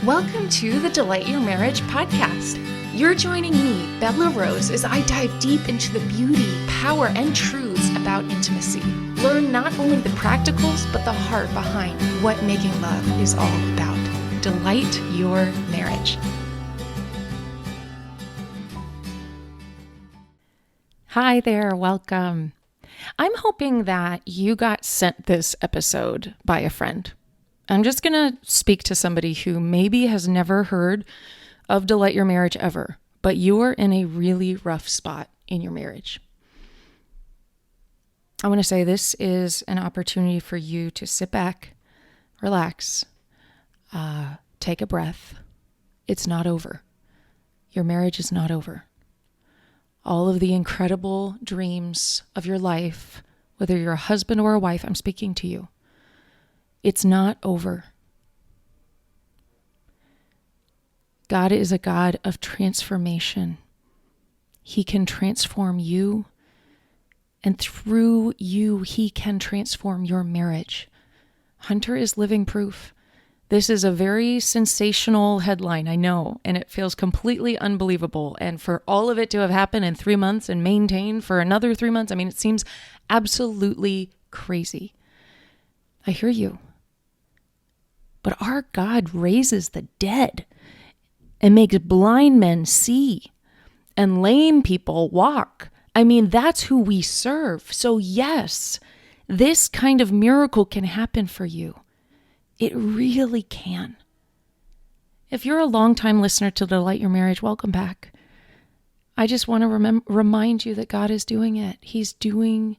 Welcome to the Delight Your Marriage podcast. You're joining me, Bella Rose, as I dive deep into the beauty, power, and truths about intimacy. Learn not only the practicals, but the heart behind what making love is all about. Delight your marriage. Hi there, welcome. I'm hoping that you got sent this episode by a friend. I'm just going to speak to somebody who maybe has never heard of Delight Your Marriage ever, but you are in a really rough spot in your marriage. I want to say this is an opportunity for you to sit back, relax, take a breath. It's not over. Your marriage is not over. All of the incredible dreams of your life, whether you're a husband or a wife, I'm speaking to you. It's not over. God is a God of transformation. He can transform you, and through you, He can transform your marriage. Hunter is living proof. This is a very sensational headline, I know, and it feels completely unbelievable. And for all of it to have happened in 3 months and maintained for another 3 months, it seems absolutely crazy. I hear you. But our God raises the dead and makes blind men see and lame people walk. That's who we serve. So yes, this kind of miracle can happen for you. It really can. If you're a longtime listener to Delight Your Marriage, welcome back. I just want to remind you that God is doing it. He's doing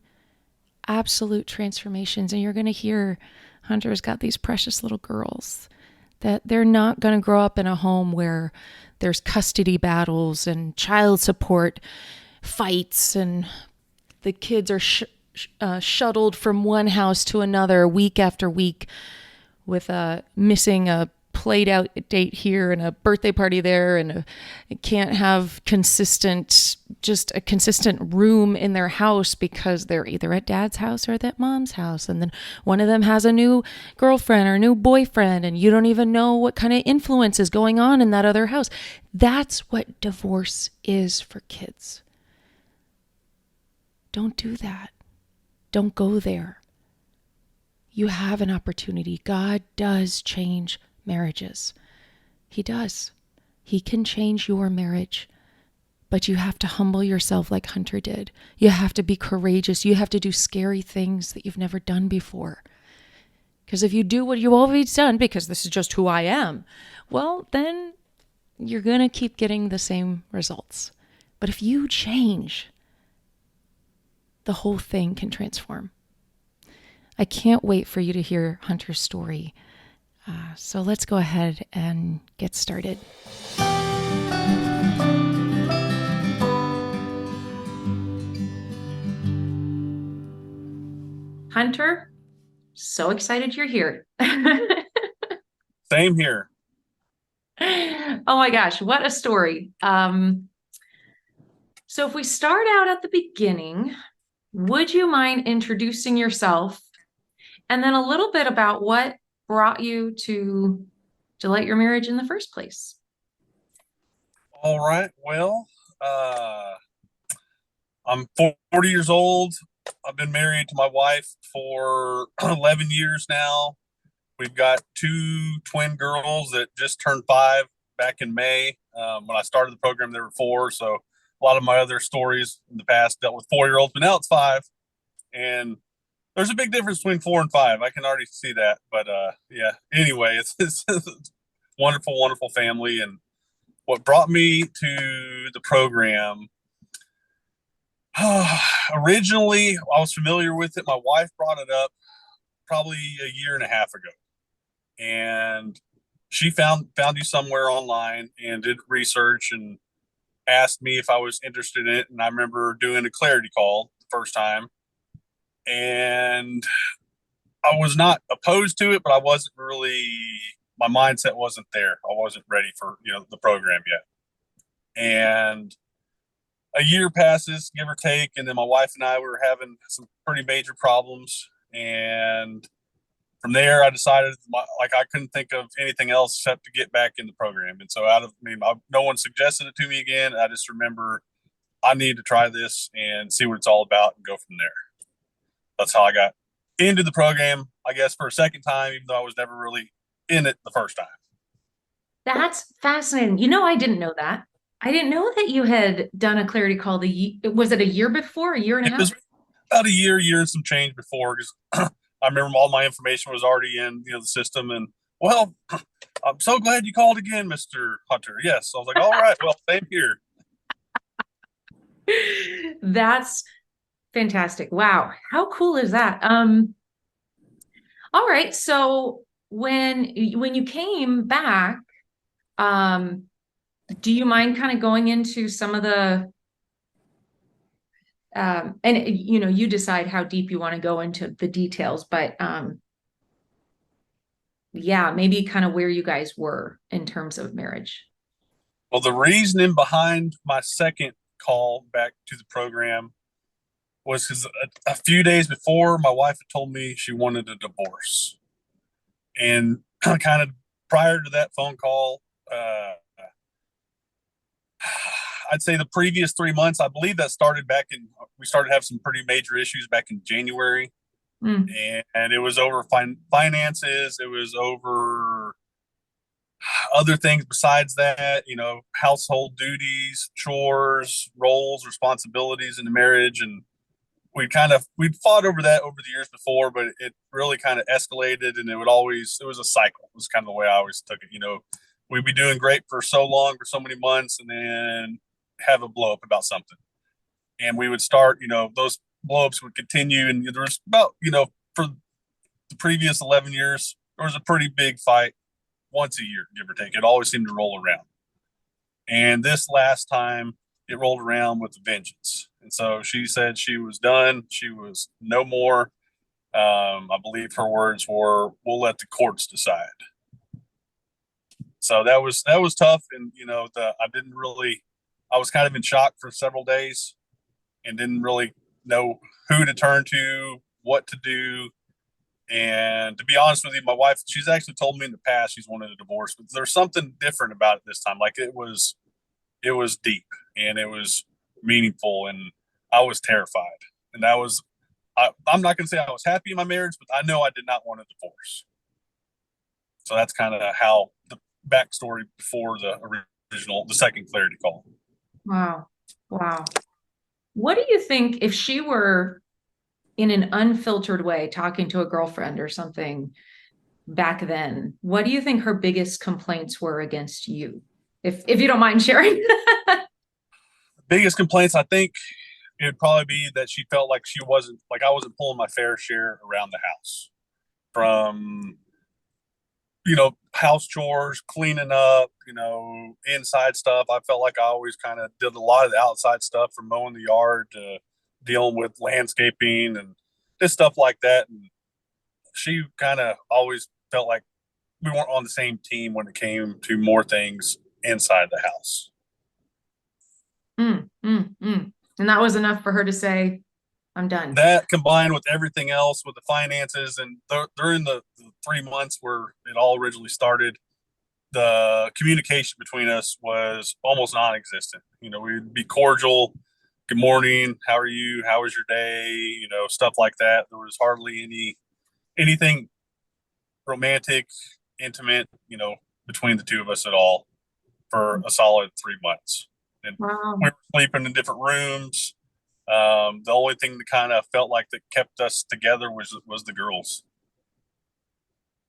absolute transformations, and you're going to hear Hunter's got these precious little girls that they're not going to grow up in a home where there's custody battles and child support fights and the kids are shuttled from one house to another week after week with missing a played out date here and a birthday party there, and can't have a consistent room in their house because they're either at dad's house or at mom's house. And then one of them has a new girlfriend or a new boyfriend, and you don't even know what kind of influence is going on in that other house. That's what divorce is for kids. Don't do that. Don't go there. You have an opportunity. God does change marriages. He does. He can change your marriage, but you have to humble yourself like Hunter did. You have to be courageous. You have to do scary things that you've never done before. Because if you do what you've always done, because this is just who I am, well, then you're going to keep getting the same results. But if you change, the whole thing can transform. I can't wait for you to hear Hunter's story. So let's go ahead and get started. Hunter, so excited you're here. Same here. Oh my gosh, what a story. So if we start out at the beginning, would you mind introducing yourself and then a little bit about what brought you to Delight Your Marriage in the first place? All right. Well, I'm 40 years old. I've been married to my wife for 11 years now. We've got 2 twin girls that just turned 5 back in May. When I started the program, they were 4. So a lot of my other stories in the past dealt with 4-year-olds, but now it's 5. And there's a big difference between 4 and 5. I can already see that. But yeah, anyway, it's wonderful, wonderful family. And what brought me to the program, originally, I was familiar with it. My wife brought it up probably a year and a half ago. And she found you somewhere online and did research and asked me if I was interested in it. And I remember doing a clarity call the first time. And I was not opposed to it, but I wasn't really, my mindset wasn't there. I wasn't ready for, the program yet. And a year passes, give or take. And then my wife and I were having some pretty major problems. And from there, I decided like I couldn't think of anything else except to get back in the program. And so no one suggested it to me again. I just remember I need to try this and see what it's all about and go from there. That's how I got into the program, I guess, for a second time, even though I was never really in it the first time. That's fascinating. I didn't know that. I didn't know that you had done a clarity call was it a year before, a year and a It half? was about a year and some change before because I remember all my information was already in the system. And well, I'm so glad you called again, Mr. Hunter. Yes, I was like, all right, well, same here. That's fantastic. Wow. How cool is that? All right. So when you came back, um, do you mind kind of going into some of the and you decide how deep you want to go into the details, but yeah, maybe kind of where you guys were in terms of marriage. Well, the reasoning behind my second call back to the program was because a few days before, my wife had told me she wanted a divorce. And kind of prior to that phone call, I'd say the previous 3 months, I believe that started we started to have some pretty major issues back in January. Mm. And it was over finances. It was over other things besides that, household duties, chores, roles, responsibilities in the marriage. And we'd fought over that over the years before, but it really kind of escalated, and it was a cycle. It was kind of the way I always took it. We'd be doing great for so long, for so many months, and then have a blow up about something. And we would start, those blow ups would continue. And there was about, for the previous 11 years, there was a pretty big fight once a year, give or take. It always seemed to roll around. And this last time, it rolled around with a vengeance. And so she said she was done. She was no more. I believe her words were, "We'll let the courts decide." So that was tough. And I was kind of in shock for several days and didn't really know who to turn to, what to do. And to be honest with you, my wife, she's actually told me in the past she's wanted a divorce, but there's something different about it this time. Like it was deep and it was meaningful, and I was terrified. And I'm not going to say I was happy in my marriage, but I know I did not want a divorce. So that's kind of how the backstory before the second clarity call. Wow. Wow. What do you think if she were in an unfiltered way talking to a girlfriend or something back then? What do you think her biggest complaints were against you? If you don't mind sharing. Biggest complaints, I think, it'd probably be that she felt like I wasn't pulling my fair share around the house, from house chores, cleaning up, inside stuff. I felt like I always kind of did a lot of the outside stuff, from mowing the yard to dealing with landscaping and just stuff like that. And she kind of always felt like we weren't on the same team when it came to more things inside the house. Mm, mm, mm. And that was enough for her to say, I'm done. That combined with everything else, with the finances, and during the 3 months where it all originally started, the communication between us was almost non-existent. We'd be cordial. Good morning. How are you? How was your day? Stuff like that. There was hardly anything romantic, intimate, between the two of us at all for a solid 3 months. And we Wow. were sleeping in different rooms. The only thing that kind of felt like that kept us together was the girls.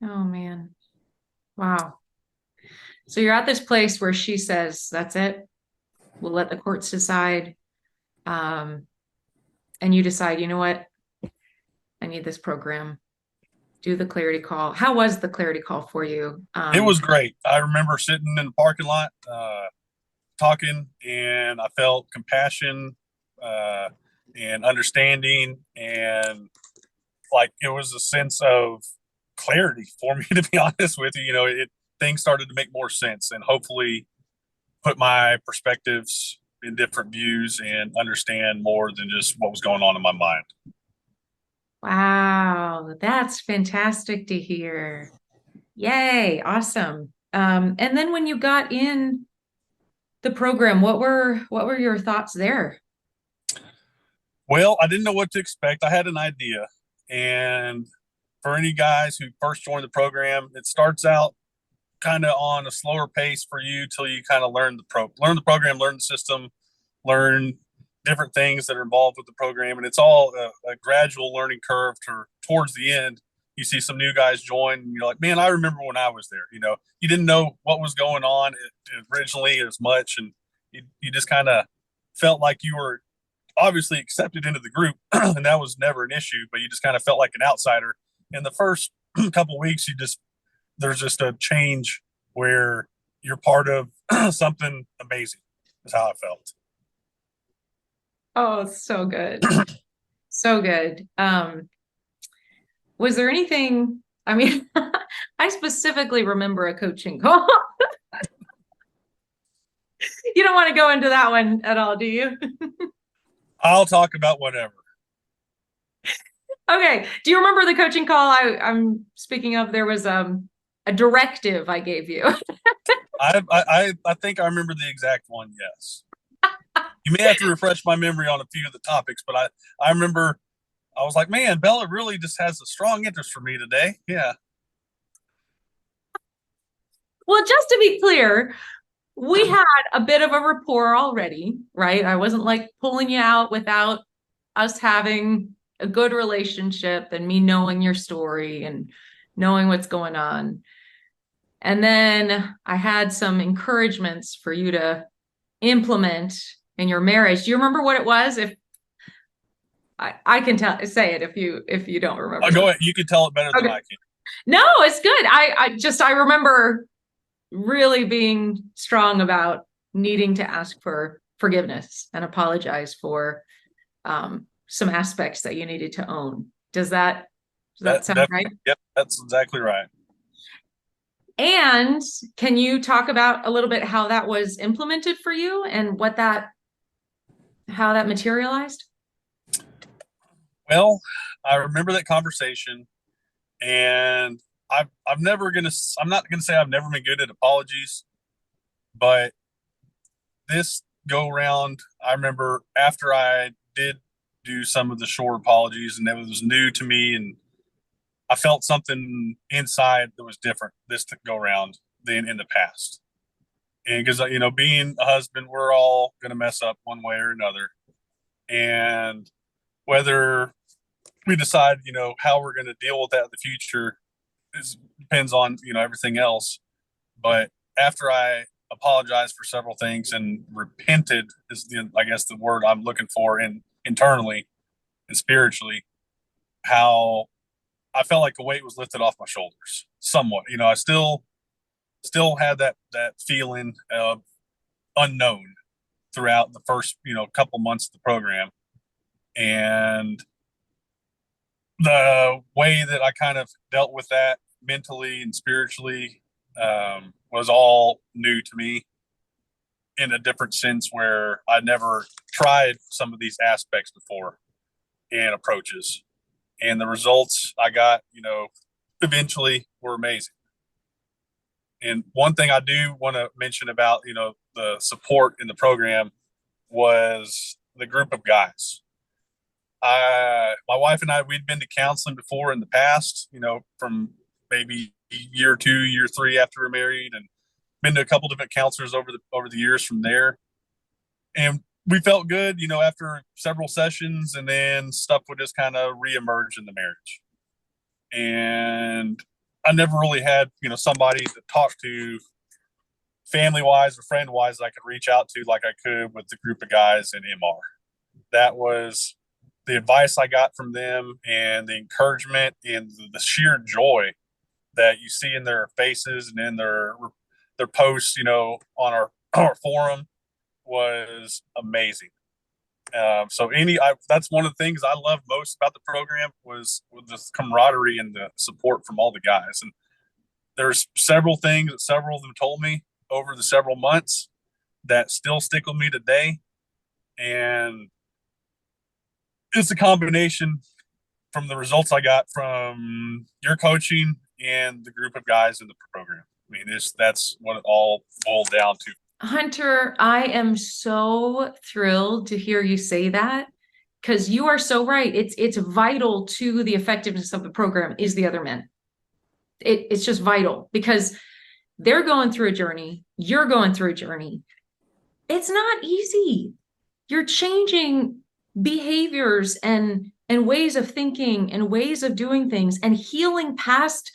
Oh man. Wow. So you're at this place where she says, that's it. We'll let the courts decide. Um, and you decide, you know what? I need this program. Do the clarity call. How was the clarity call for you? It was great. I remember sitting in the parking lot, talking, and I felt compassion, uh, and understanding, and like it was a sense of clarity for me. To be honest with you, things started to make more sense, and hopefully put my perspectives in different views and understand more than just what was going on in my mind. Wow, that's fantastic to hear. Yay, awesome. And then when you got in the program, what were your thoughts there? Well, I didn't know what to expect. I had an idea. And for any guys who first join the program, it starts out kind of on a slower pace for you till you kind of learn the program, learn the system, learn different things that are involved with the program, and it's all a gradual learning curve. Towards the end, you see some new guys join, and you're like, man, I remember when I was there. You didn't know what was going on originally as much, and you just kind of felt like you were obviously accepted into the group, and that was never an issue. But you just kind of felt like an outsider. In the first couple weeks, there's just a change where you're part of something amazing. Is how I felt. Oh, so good. So good. Was there anything, I mean, I specifically remember a coaching call. You don't want to go into that one at all, do you? I'll talk about whatever. Okay. Do you remember the coaching call I'm speaking of? There was a directive I gave you. I think I remember the exact one. Yes, you may have to refresh my memory on a few of the topics, but I remember I was like, man, Bella really just has a strong interest for me today. Yeah. Well, just to be clear, we had a bit of a rapport already, right? I wasn't like pulling you out without us having a good relationship and me knowing your story and knowing what's going on. And then I had some encouragements for you to implement in your marriage. Do you remember what it was? If I can say it if you don't I'll remember go them. ahead. You can tell it better than Okay. I can. No, it's good. I remember really being strong about needing to ask for forgiveness and apologize for some aspects that you needed to own. Does that That sound right? definitely, yep, that's exactly right. And can you talk about a little bit how that was implemented for you and how that materialized? Well, I remember that conversation, and I'm not gonna say I've never been good at apologies, but this go round, I remember after I did do some of the short apologies, and it was new to me, and I felt something inside that was different this go round than in the past. And because being a husband, we're all gonna mess up one way or another, and whether we decide how we're going to deal with that in the future depends on everything else. But after I apologized for several things and repented is I guess the word I'm looking for, in internally and spiritually, how I felt like a weight was lifted off my shoulders somewhat. I still had that feeling of unknown throughout the first couple months of the program, and the way that I kind of dealt with that mentally and spiritually was all new to me in a different sense, where I never tried some of these aspects before and approaches. And the results I got, eventually were amazing. And one thing I do want to mention about, the support in the program was the group of guys. My wife and I, we'd been to counseling before in the past, from maybe year two, year three after we're married, and been to a couple different counselors over the years from there. And we felt good, after several sessions, and then stuff would just kind of reemerge in the marriage. And I never really had, somebody to talk to family wise or friend wise that I could reach out to like I could with the group of guys in MR. That was the advice I got from them, and the encouragement and the sheer joy that you see in their faces and in their posts, on our forum, was amazing. That's one of the things I love most about the program was the camaraderie and the support from all the guys. And there's several things that several of them told me over the several months that still stick with me today. And it's a combination from the results I got from your coaching and the group of guys in the program. I mean, that's what it all boiled down to. Hunter, I am so thrilled to hear you say that because you are so right. It's vital to the effectiveness of the program is the other men. It's just vital because they're going through a journey. You're going through a journey. It's not easy. You're changing behaviors and ways of thinking and ways of doing things and healing past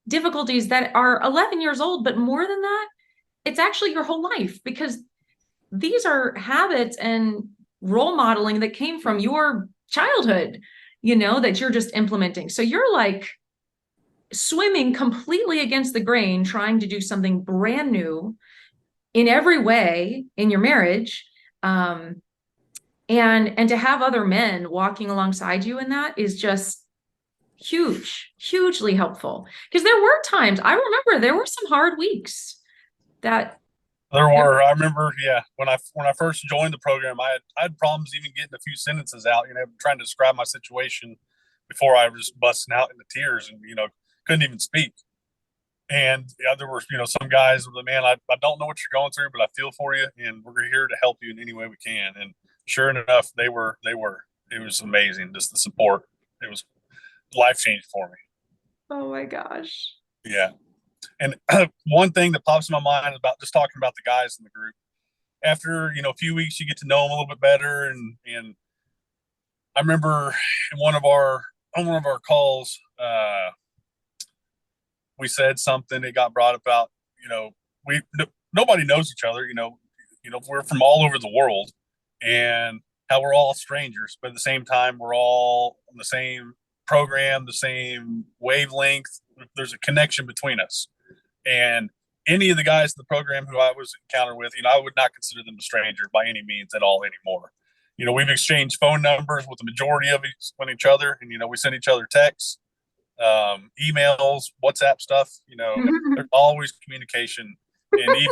difficulties that are 11 years old, but more than that, it's actually your whole life because these are habits and role modeling that came from your childhood, that you're just implementing. So you're like swimming completely against the grain, trying to do something brand new in every way in your marriage. And to have other men walking alongside you in that is just hugely helpful. Because there were times, I remember there were some hard weeks that There were. I remember, yeah, when I first joined the program, I had problems even getting a few sentences out. Trying to describe my situation before I was busting out into tears, and couldn't even speak. And yeah, there were some guys with man, I don't know what you're going through, but I feel for you, and we're here to help you in any way we can. And sure enough, they were. It was amazing, just the support. It was life changing for me. Oh my gosh. Yeah. And one thing that pops in my mind about just talking about the guys in the group, after a few weeks, you get to know them a little bit better. And I remember in on one of our calls, we said something. It got brought about. We nobody knows each other. We're from all over the world, and how we're all strangers, but at the same time, we're all on the same program, the same wavelength. There's a connection between us. And any of the guys in the program who I was encountered with, I would not consider them a stranger by any means at all anymore. We've exchanged phone numbers with the majority of each other, and we send each other texts, emails, WhatsApp stuff. There's always communication, and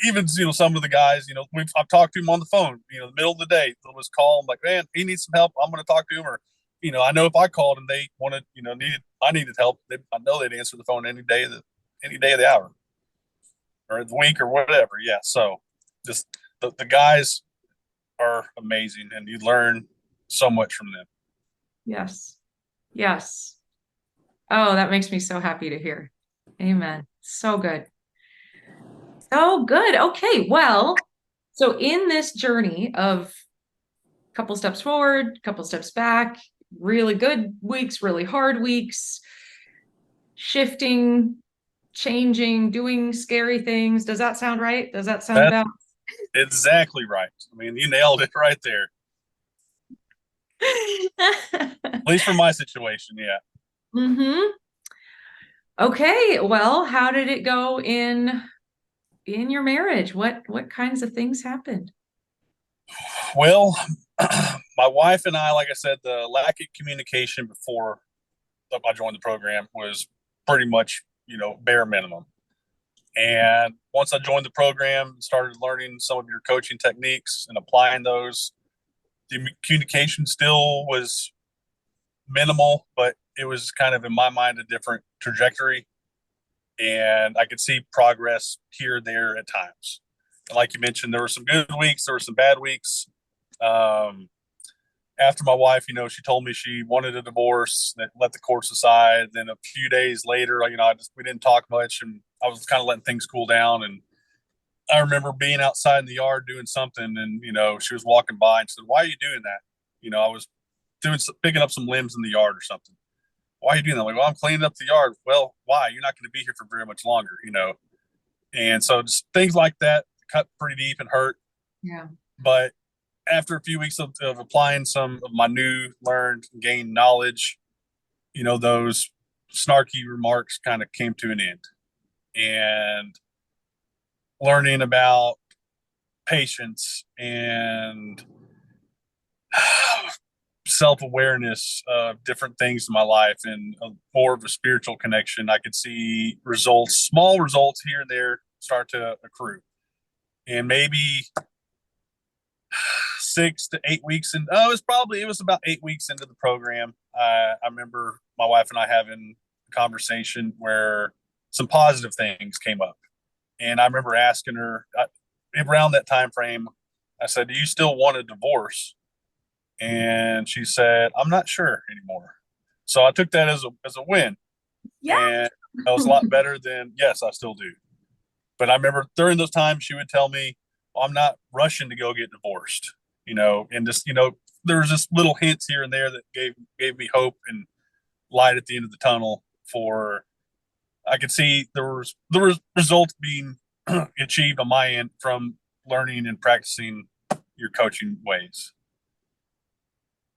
even some of the guys, I've talked to him on the phone. The middle of the day, they'll just call. I'm like, man, he needs some help. I'm going to talk to him, or I know if I called and they wanted, needed help, I know they'd answer the phone any day of the hour or the week or whatever. Yeah. So just the guys are amazing, and you learn so much from them. Yes. Yes. Oh, that makes me so happy to hear. Amen. So good. So good. Okay. Well, so in this journey of couple steps forward, couple steps back, really good weeks, really hard weeks, shifting, changing, doing scary things. Does that sound right? Does that sound That's about exactly right. I mean, you nailed it right there. At least for my situation, yeah. Mm-hmm. Okay, well, how did it go in your marriage? What kinds of things happened? Well, my wife and I, like I said, the lack of communication before I joined the program was pretty much, bare minimum. And once I joined the program and started learning some of your coaching techniques and applying those, the communication still was minimal, but it was kind of in my mind a different trajectory. And I could see progress here and there at times. Like you mentioned, there were some good weeks, there were some bad weeks. Um, After my wife, she told me she wanted a divorce, that let the courts decide. Then a few days later, we didn't talk much, and I was kind of letting things cool down. And I remember being outside in the yard doing something, and she was walking by and said, "Why are you doing that?" I was picking up some limbs in the yard or something. Why are you doing that? I'm like, well, I'm cleaning up the yard. Well, why? You're not going to be here for very much longer. And so just things like that cut pretty deep and hurt. Yeah. But after a few weeks of applying some of my new learned gained knowledge, those snarky remarks kind of came to an end. And learning about patience and self-awareness of different things in my life and more of a spiritual connection, I could see small results here and there start to accrue. And maybe 6 to 8 weeks, and it was about 8 weeks into the program. I remember my wife and I having a conversation where some positive things came up, and I remember asking her around that time frame. I said, "Do you still want a divorce?" And she said, "I'm not sure anymore." So I took that as a win, Yeah. and that was a lot better than yes, I still do. But I remember during those times she would tell me, well, "I'm not rushing to go get divorced," and just there was just little hints here and there that gave me hope and light at the end of the tunnel. For I could see there was results being achieved on my end from learning and practicing your coaching ways.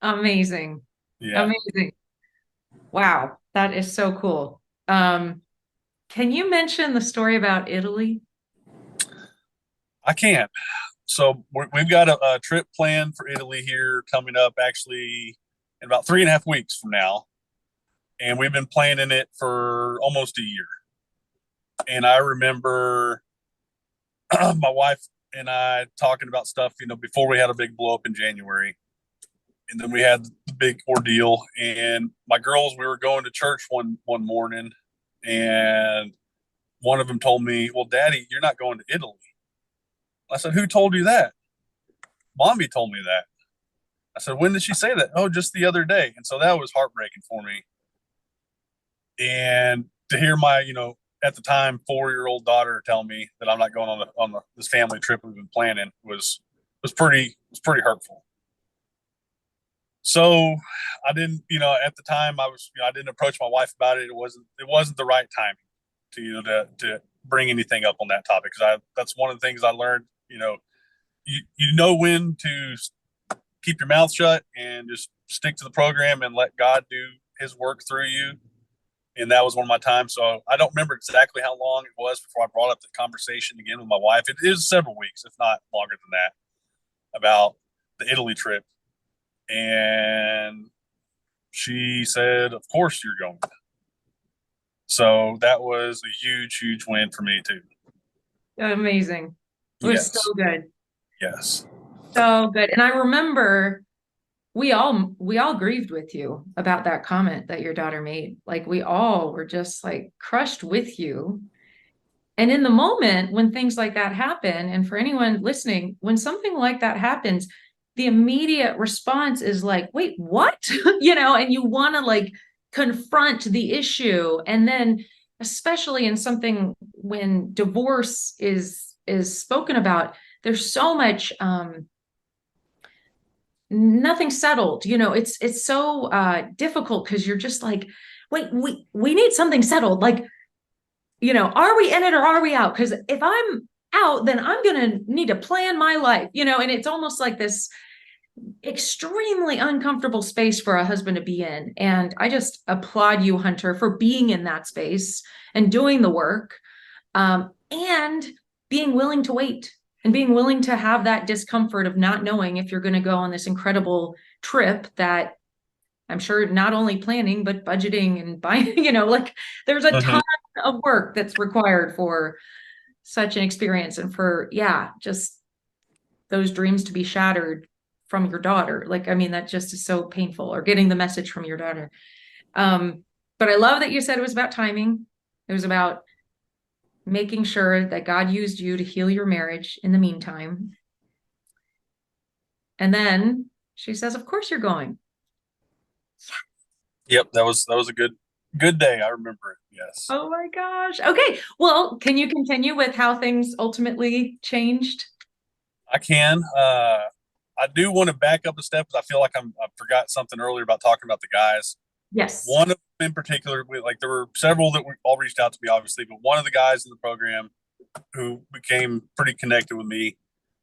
Amazing. Yeah, Amazing. Wow. That is so cool. Can you mention the story about Italy? I can. So we've got a trip planned for Italy here coming up, actually in about 3.5 weeks from now, and we've been planning it for almost a year. And I remember my wife and I talking about stuff, before we had a big blow up in January, and then we had the big ordeal. And my girls, we were going to church one morning, and one of them told me, "Well, Daddy, you're not going to Italy." I said, "Who told you that?" "Mommy told me that." I said, "When did she say that?" "Oh, just the other day." And so that was heartbreaking for me. And to hear my, at the time 4-year-old daughter tell me that I'm not going on this family trip we've been planning was pretty hurtful. So I didn't, at the time I didn't approach my wife about it. It wasn't the right timing to bring anything up on that topic, because that's one of the things I learned. You know when to keep your mouth shut and just stick to the program and let God do His work through you. And that was one of my times. So I don't remember exactly how long it was before I brought up the conversation again with my wife. It was several weeks, if not longer than that, about the Italy trip. And she said, "Of course you're going." So that was a huge, huge win for me too. Amazing. It was so Yes. good. Yes. So good. And I remember we all grieved with you about that comment that your daughter made. Like we all were just like crushed with you. And in the moment when things like that happen, and for anyone listening, when something like that happens, the immediate response is like, wait, what? And you want to like confront the issue. And then, especially in something when divorce is spoken about, there's so much nothing settled. It's so difficult because you're just like, wait, we need something settled. Like, are we in it or are we out? Because if I'm out, then I'm going to need to plan my life, and it's almost like this extremely uncomfortable space for a husband to be in. And I just applaud you, Hunter, for being in that space and doing the work, and being willing to wait and being willing to have that discomfort of not knowing if you're going to go on this incredible trip that I'm sure not only planning, but budgeting and buying, like there's a Mm-hmm. ton of work that's required for such an experience. And for, yeah, just those dreams to be shattered from your daughter. Like, I mean, that just is so painful, or getting the message from your daughter. But I love that you said it was about timing. It was about making sure that God used you to heal your marriage in the meantime. And then she says, "Of course you're going." Yep. That was a good day. I remember it. Yes. Oh my gosh. Okay. Well, can you continue with how things ultimately changed? I can. I do want to back up a step because I feel like I forgot something earlier about talking about the guys. Yes. One of them in particular, like there were several that all reached out to me, obviously, but one of the guys in the program who became pretty connected with me,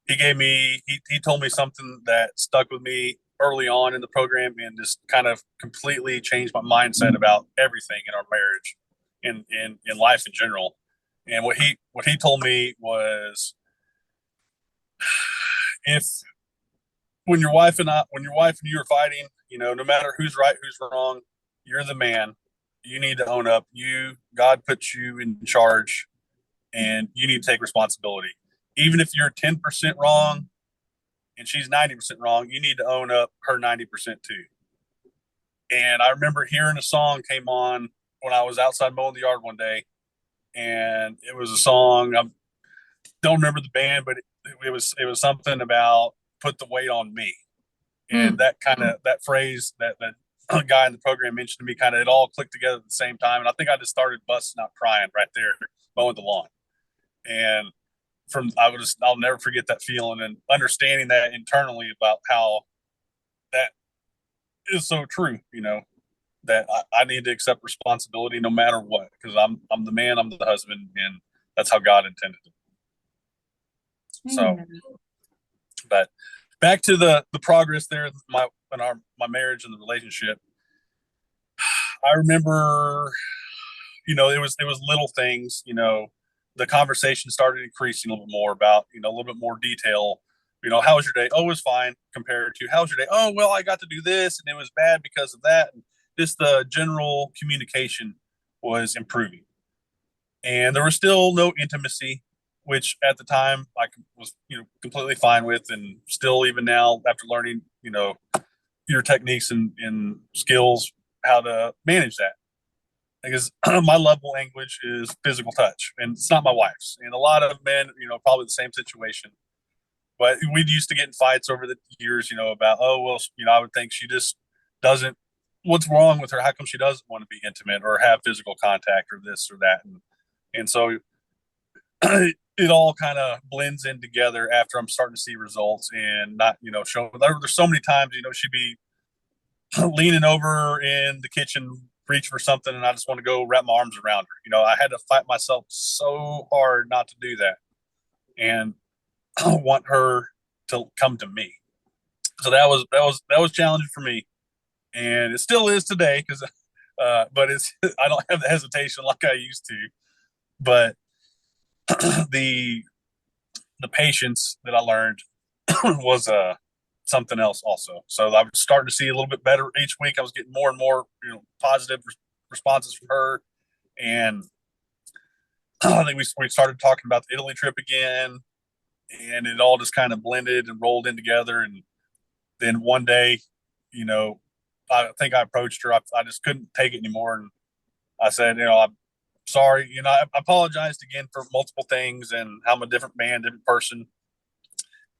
he told me something that stuck with me early on in the program and just kind of completely changed my mindset about everything in our marriage and in life in general. And what he told me was, if when your wife and you are fighting, no matter who's right, who's wrong, you're the man. You need to own up. God puts you in charge, and you need to take responsibility. Even if you're 10% wrong, and she's 90% wrong. You need to own up her 90% too. And I remember hearing a song came on when I was outside mowing the yard one day, and it was a song. I don't remember the band, but it was something about put the weight on me. And Mm. that kind of that phrase that guy in the program mentioned to me, kind of it all clicked together at the same time. And I think I just started busting out crying right there mowing the lawn. And I'll never forget that feeling and understanding that internally about how that is so true. That I need to accept responsibility no matter what, because I'm the man, I'm the husband, and that's how God intended it. So, Amen. but back to the progress there in my marriage and the relationship. I remember, it was little things. The conversation started increasing a little bit more about, a little bit more detail. How was your day? Oh, it was fine. Compared to how was your day? Oh, well, I got to do this and it was bad because of that. And just the general communication was improving. And there was still no intimacy, which at the time I was, completely fine with. And still, even now, after learning, your techniques and skills, how to manage that. Because my love language is physical touch, and it's not my wife's. And a lot of men, probably the same situation. But we used to get in fights over the years, about, oh, well, I would think she just doesn't, what's wrong with her? How come she doesn't want to be intimate or have physical contact or this or that? And so it all kind of blends in together after I'm starting to see results and not, showing. There's so many times, she'd be leaning over in the kitchen, reach for something, and I just want to go wrap my arms around her. I had to fight myself so hard not to do that, and I want her to come to me. So that was challenging for me, and it still is today because, but it's I don't have the hesitation like I used to. But the the patience that I learned was something else also. So I was starting to see a little bit better each week. I was getting more and more positive responses from her, and I think we started talking about the Italy trip again, and it all just kind of blended and rolled in together. And then one day, you know, I think I approached her. I just couldn't take it anymore, and I said, I'm sorry. I apologized again for multiple things and how I'm a different man, different person,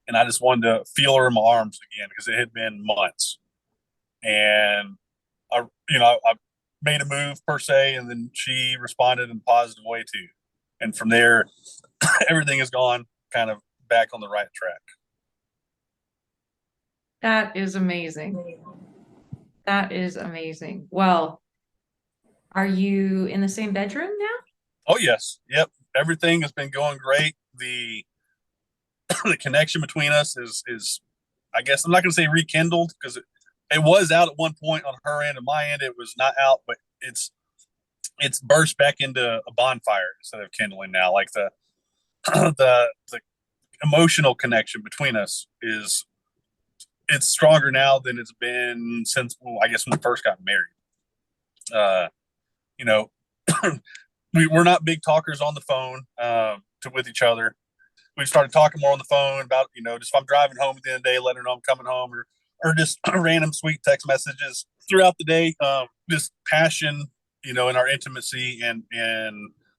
and I just wanted to feel her in my arms again because it had been months. And I made a move per se, and then she responded in a positive way too. And from there, everything has gone kind of back on the right track. That is amazing. That is amazing. Well, are you in the same bedroom now? Oh yes, yep. Everything has been going great. The the connection between us is I guess I'm not going to say rekindled because it was out at one point on her end and my end. It was not out, but it's burst back into a bonfire instead of kindling now. Like the the emotional connection between us is it's stronger now than it's been since I guess when we first got married. Uh, you know, we're not big talkers on the phone with each other. We started talking more on the phone about just if I'm driving home at the end of the day, letting her know I'm coming home, or just random sweet text messages throughout the day. Just passion, in our intimacy and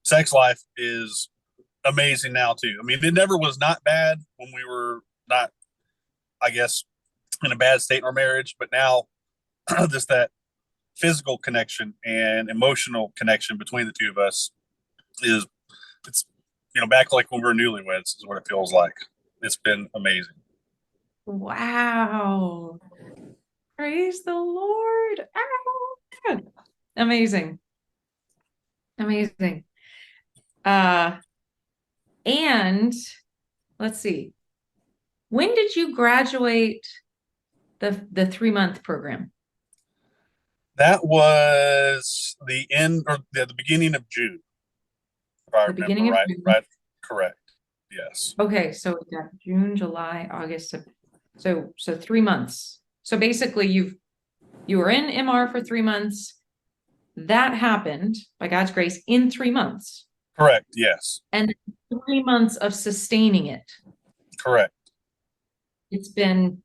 sex life is amazing now too. I mean, it never was not bad when we were not, I guess, in a bad state in our marriage, but now just that physical connection and emotional connection between the two of us is it's back like when we were newlyweds is what it feels like. It's been amazing. Wow. Praise the Lord. Ah, amazing. Amazing. Uh, and let's see. When did you graduate the 3-month program? That was the end or the beginning of June, if I The remember beginning of right. June. Right, correct. Yes, Okay, so we got June, July, August, so 3 months. So basically you were in MR for 3 months. That happened by God's grace in 3 months. correct. Yes, And 3 months of sustaining it. correct. it's been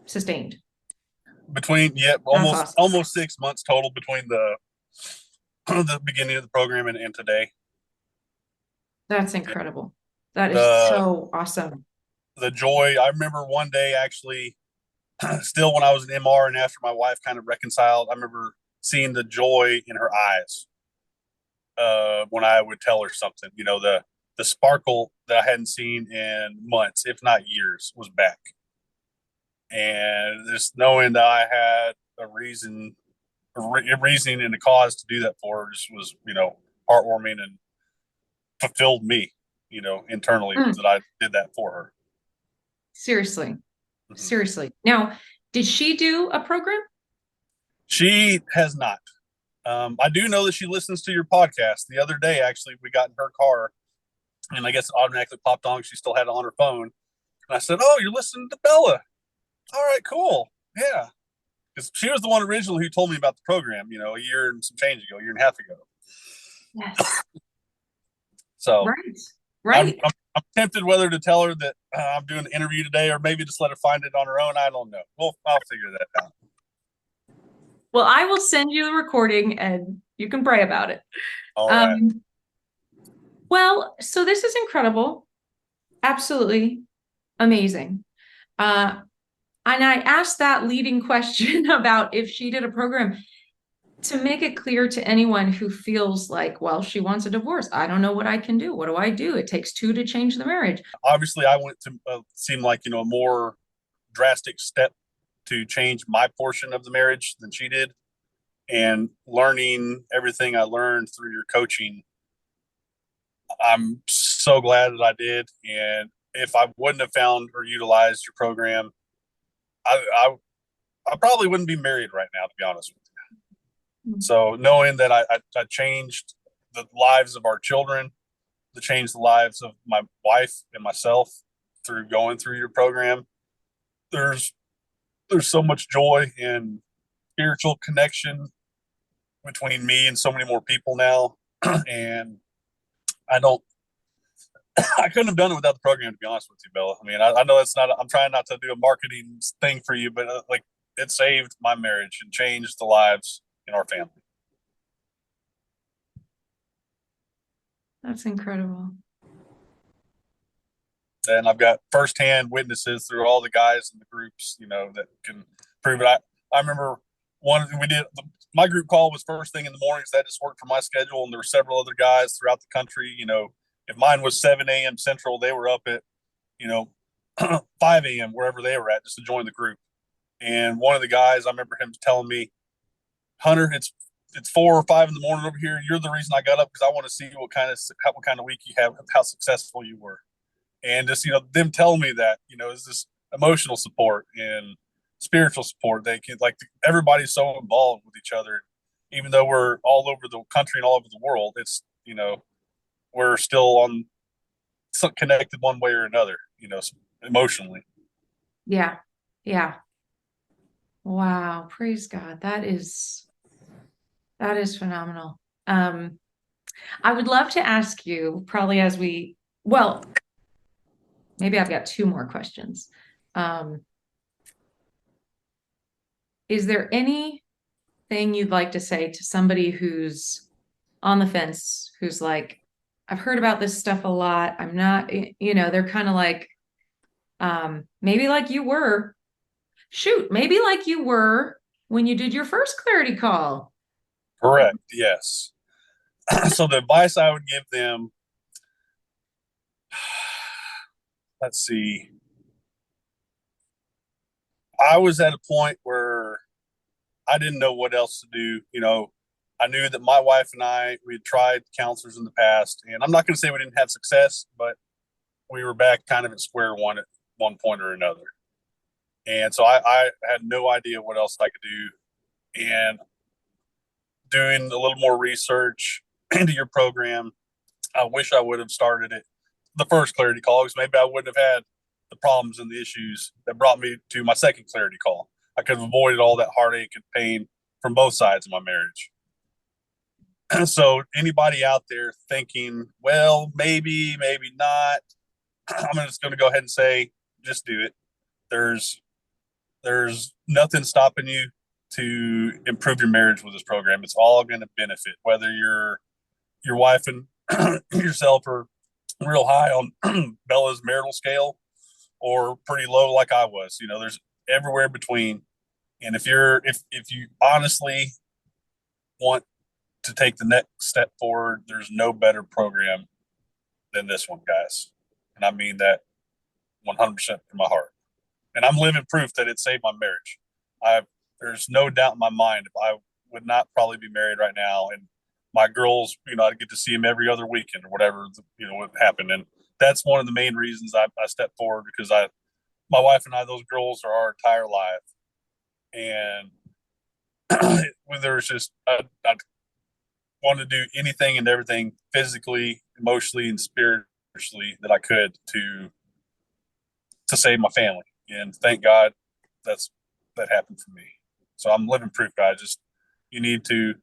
sustained. Between, yeah, That's almost awesome. almost 6 months total between the the beginning of the program and today. That's Yeah. incredible. That is The so awesome. the joy. I remember one day actually, still when I was in MR and after my wife kind of reconciled, I remember seeing the joy in her eyes when I would tell her something. The sparkle that I hadn't seen in months, if not years, was back. And just knowing that I had a reasoning and a cause to do that for her just was, heartwarming and fulfilled me, internally Mm, that I did that for her. seriously. Mhm. Seriously. Now, did she do a program? She has not. I do know that she listens to your podcast. The other day, actually, we got in her car, and I guess it automatically popped on. She still had it on her phone, and I said, "Oh, you're listening to Bella? All right, cool, yeah." Because she was the one originally who told me about the program, a year and some change ago, a year and a half ago. Yes. So Right. I'm Right. I'm, I'm tempted whether to tell her that I'm doing an interview today, or maybe just let her find it on her own. I don't know. I'll figure that out. Well, I will send you the recording and you can pray about it. All right. Um, well, so this is incredible. Absolutely amazing. Uh, and I asked that leading question about if she did a program to make it clear to anyone who feels like, well, she wants a divorce. I don't know what I can do. What do I do? It takes two to change the marriage. Obviously, I went to seem like a more drastic step to change my portion of the marriage than she did, and learning everything I learned through your coaching, I'm so glad that I did. And if I wouldn't have found or utilized your program, I, I, I probably wouldn't be married right now, to be honest with you. So knowing that I changed the lives of our children, to change the lives of my wife and myself through going through your program, there's there's so much joy and spiritual connection between me and so many more people now. And I don't I couldn't have done it without the program, to be honest with you, Bella. I mean, I know it's not. I'm trying not to do a marketing thing for you, but like it saved my marriage and changed the lives in our family. That's incredible. And I've got firsthand witnesses through all the guys in the groups, that can prove it. I remember one we did. My group call was first thing in the mornings. That just worked for my schedule, and there were several other guys throughout the country. If mine was 7 a.m. Central, they were up at you know 5 a.m. wherever they were at just to join the group. And one of the guys, I remember him telling me, "Hunter, it's 4 or 5 in the morning over here. You're the reason I got up because I want to see what kind of week you have, how successful you were." And just them telling me that is this emotional support and spiritual support. They can like everybody's so involved with each other, even though we're all over the country and all over the world. It's we're still on connected one way or another. Emotionally. Yeah. Yeah. Wow. Praise God. That is phenomenal. I would love to ask you, probably well, maybe I've got two more questions. Um, is there anything you'd like to say to somebody who's on the fence, who's like, I've heard about this stuff a lot. I'm not, they're kind of like, maybe like you were, maybe like you were when you did your first clarity call. Correct. Yes. So the advice I would give them, let's see, I was at a point where I didn't know what else to do. I knew that my wife and we had tried counselors in the past, and I'm not going to say we didn't have success, but we were back kind of at square one at one point or another. And so I had no idea what else I could do. And doing a little more research into your program, I wish I would have started it the first clarity call because maybe I wouldn't have had the problems and the issues that brought me to my second clarity call. I could have avoided all that heartache and pain from both sides of my marriage. So anybody out there thinking, well, maybe not, I'm just going to go ahead and say, just do it. there's there's nothing stopping you to improve your marriage with this program. It's all going to benefit, whether your wife and yourself are real high on Bella's marital scale or pretty low like I was. There's everywhere in between. And if you honestly want to take the next step forward, there's no better program than this one, guys. And I mean that 100% from my heart. And I'm living proof that it saved my marriage. I There's no doubt in my mind if I would not probably be married right now. And my girls, I'd get to see them every other weekend or whatever, would happen. And that's one of the main reasons I stepped forward, because my wife and I, those girls are our entire life. And when there was just, I wanted to do anything and everything physically, emotionally, and spiritually that I could to save my family. And thank God that happened for me. So I'm living proof, guys. Just you need to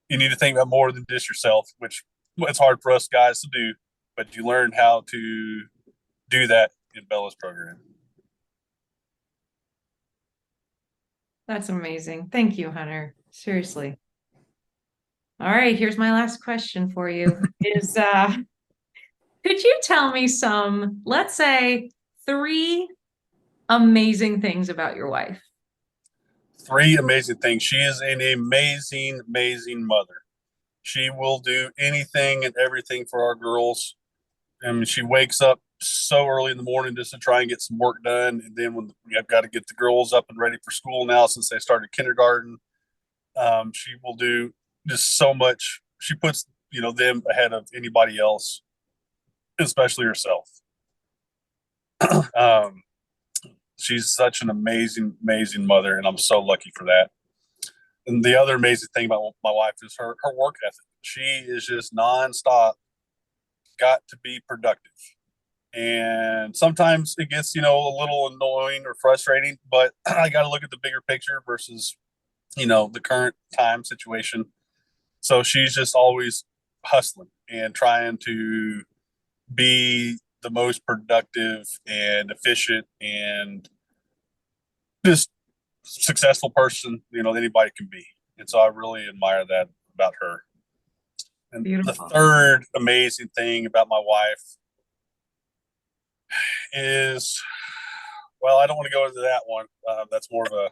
you need to think about more than just yourself, which it's hard for us guys to do, but you learn how to do that in Bella's program. That's amazing. Thank you, Hunter. Seriously. All right, here's my last question for you. Is could you tell me some, let's say, three amazing things about your wife? Three amazing things. She is an amazing, amazing mother. She will do anything and everything for our girls. I mean, she wakes up so early in the morning just to try and get some work done. And then when we have got to get the girls up and ready for school now, since they started kindergarten, she will do just so much. She puts, them ahead of anybody else, especially herself. um, she's such an amazing, amazing mother, and I'm so lucky for that. And the other amazing thing about my wife is her work ethic. She is just nonstop, got to be productive. And sometimes it gets, a little annoying or frustrating, but I got to look at the bigger picture versus, the current time situation. So she's just always hustling and trying to be the most productive and efficient and just successful person, anybody can be. And so I really admire that about her. And the Beautiful. third amazing thing about my wife is, well, I don't want to go into that one. That's more of a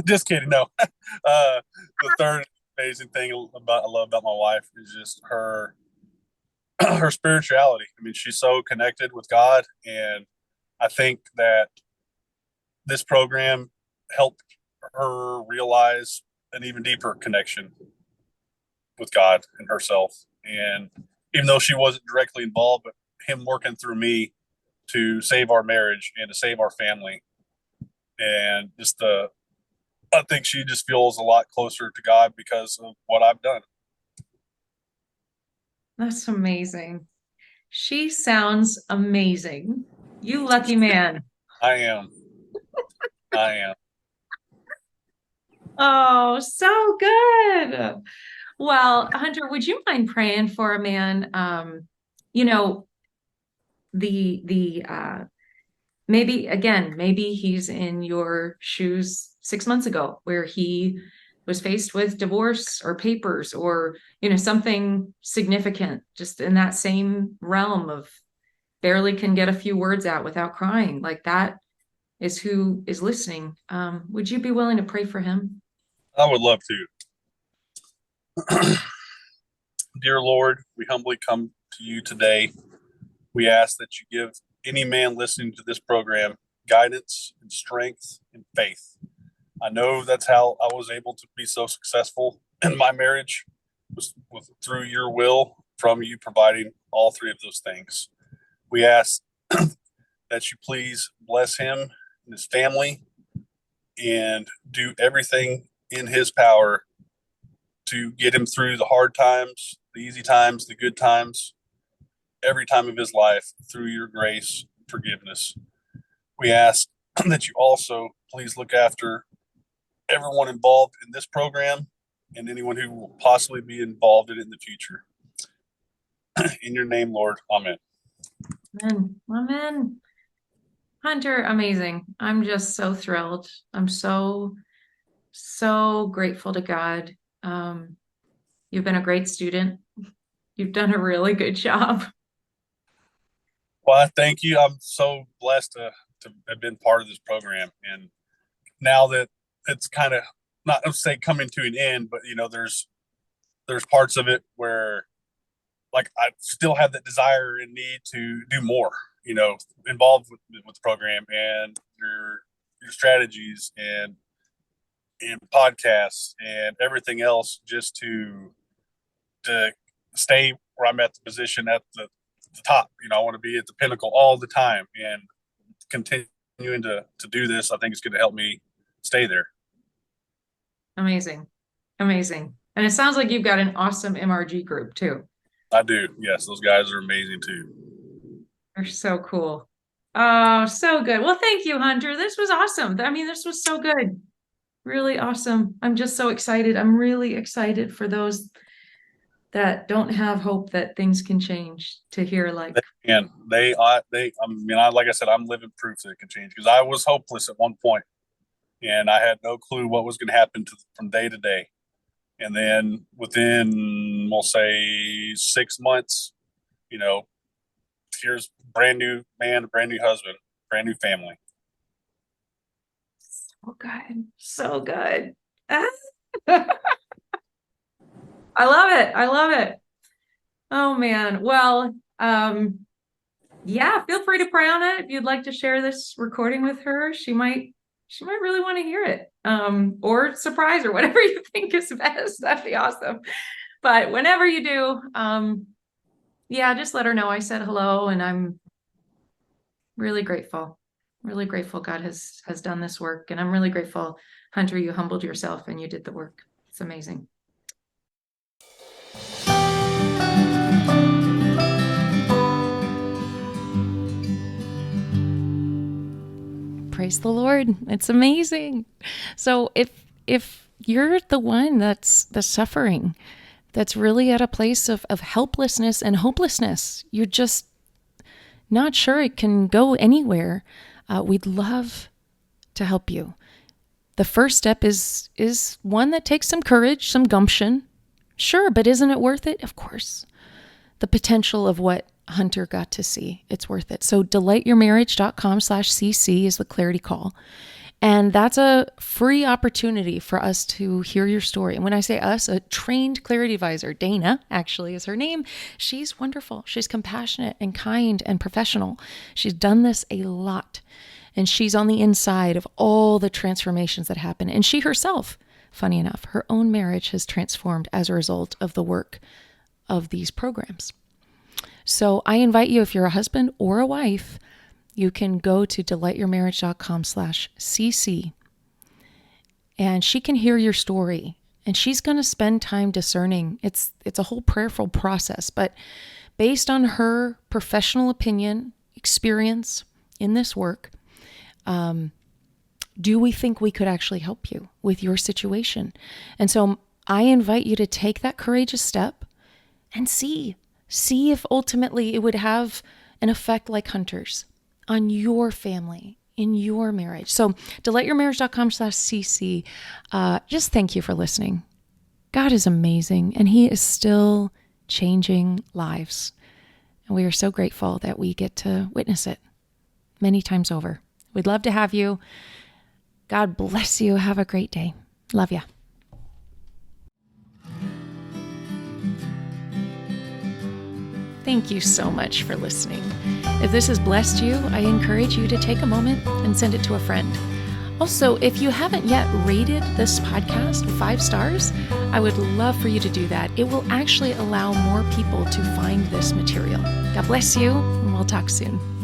just kidding. No, the third amazing thing I love about my wife is just her spirituality. I mean, she's so connected with God, and I think that this program helped her realize an even deeper connection with God and herself. And even though she wasn't directly involved, but him working through me to save our marriage and to save our family, and I think she just feels a lot closer to God because of what I've done. That's amazing. She sounds amazing. You lucky man. I am. I am. Oh, so good. Well, Hunter, would you mind praying for a man? You know, the maybe again, maybe he's in your shoes 6 months ago where he was faced with divorce or papers or, something significant, just in that same realm of barely can get a few words out without crying. Like that is who is listening. Would you be willing to pray for him? I would love to. Dear Lord, we humbly come to you today. We ask that you give any man listening to this program guidance and strength and faith. I know that's how I was able to be so successful in my marriage, was through your will, from you providing all three of those things. We ask that you please bless him and his family and do everything in his power to get him through the hard times, the easy times, the good times, every time of his life through your grace and forgiveness. We ask that you also please look after everyone involved in this program and anyone who will possibly be involved in it in the future. In your name, Lord. Amen. Amen. Amen. Hunter, amazing. I'm just so thrilled. I'm so, so grateful to God. You've been a great student. You've done a really good job. Well, I thank you. I'm so blessed to have been part of this program. And now that it's kind of not to say coming to an end, but there's parts of it where like I still have that desire and need to do more, involved with the program and your strategies and podcasts and everything else just to stay where I'm at the position at the top. I want to be at the pinnacle all the time and continuing to do this. I think it's going to help me stay there. Amazing. Amazing. And it sounds like you've got an awesome MRG group too. I do. Yes, those guys are amazing too. They're so cool. Oh, so good. Well, thank you, Hunter. This was awesome. I mean, this was so good. Really awesome. I'm just so excited. I'm really excited for those that don't have hope that things can change to hear like. And I mean, like I said, I'm living proof that it can change because I was hopeless at one point and I had no clue what was going to happen from day to day. And then within, we'll say 6 months, here's brand new man, brand new husband, brand new family. So good. So good. I love it. I love it. Oh man. Well, yeah, feel free to pray on it. If you'd like to share this recording with her, she might really want to hear it. Or surprise or whatever you think is best. That'd be awesome. But whenever you do, yeah, just let her know I said hello and I'm really grateful. Really grateful God has done this work. And I'm really grateful, Hunter, you humbled yourself and you did the work. It's amazing. Praise the Lord. It's amazing. So if you're the one that's suffering, that's really at a place of helplessness and hopelessness, you're just not sure it can go anywhere, we'd love to help you. The first step is one that takes some courage, some gumption. Sure, but isn't it worth it? Of course. The potential of what Hunter got to see, it's worth it. So delightyourmarriage.com/cc is the clarity call. And that's a free opportunity for us to hear your story. And when I say us, a trained clarity advisor, Dana actually is her name. She's wonderful. She's compassionate and kind and professional. She's done this a lot. And she's on the inside of all the transformations that happen. And she herself, funny enough, her own marriage has transformed as a result of the work of these programs. So I invite you, if you're a husband or a wife, you can go to delightyourmarriage.com/cc and she can hear your story and she's going to spend time discerning. It's a whole prayerful process, but based on her professional opinion, experience in this work, do we think we could actually help you with your situation? And so I invite you to take that courageous step and see if ultimately it would have an effect like Hunter's on your family, in your marriage. So delightyourmarriage.com/cc. Just thank you for listening. God is amazing and he is still changing lives. And we are so grateful that we get to witness it many times over. We'd love to have you. God bless you. Have a great day. Love ya. Thank you so much for listening. If this has blessed you, I encourage you to take a moment and send it to a friend. Also, if you haven't yet rated this podcast 5 stars, I would love for you to do that. It will actually allow more people to find this material. God bless you, and we'll talk soon.